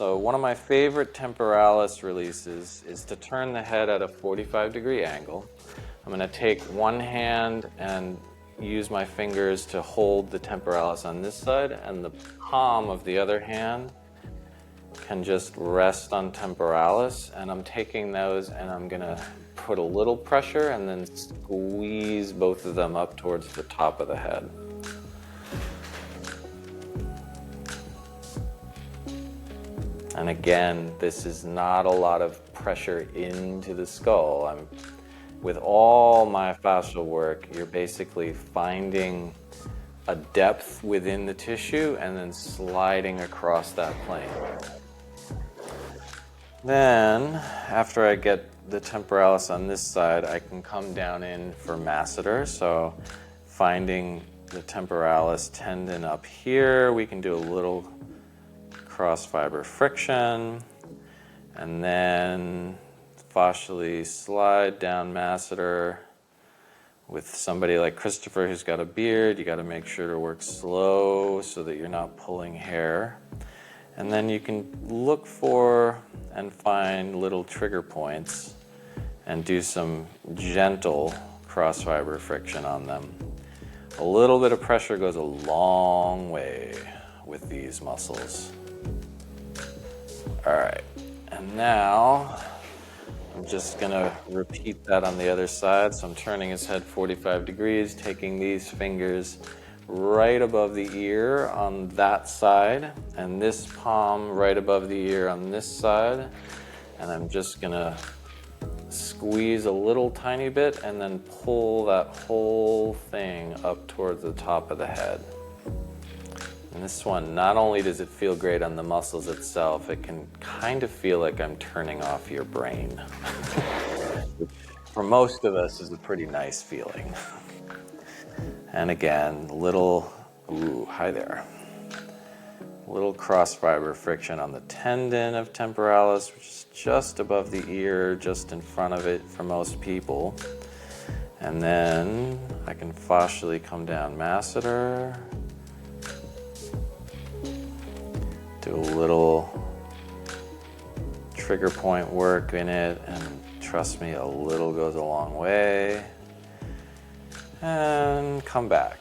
So one of my favorite temporalis releases is to turn the head at a 45-degree angle. I'm going to take one hand and use my fingers to hold the temporalis on this side, and the palm of the other hand can just rest on temporalis, and I'm taking those and I'm going to put a little pressure and then squeeze both of them up towards the top of the head. And again, this is not a lot of pressure into the skull. With all myofascial work, you're basically finding a depth within the tissue and then sliding across that plane. Then, after I get the temporalis on this side, I can come down in for masseter. So finding the temporalis tendon up here, we can do a little cross fiber friction, and then fascially slide down masseter. With somebody like Christopher who's got a beard, you got to make sure to work slow so that you're not pulling hair. And then you can look for and find little trigger points and do some gentle cross fiber friction on them. A little bit of pressure goes a long way with these muscles. All right, and now I'm just gonna repeat that on the other side. So I'm turning his head 45 degrees, taking these fingers right above the ear on that side, and this palm right above the ear on this side. And I'm just gonna squeeze a little tiny bit and then pull that whole thing up towards the top of the head. And this one, not only does it feel great on the muscles itself, it can kind of feel like I'm turning off your brain. Which for most of us is a pretty nice feeling. And again, little, ooh, hi there. Little cross fiber friction on the tendon of temporalis, which is just above the ear, just in front of it for most people. And then I can fascially come down masseter. Do a little trigger point work in it, and trust me, a little goes a long way. And come back.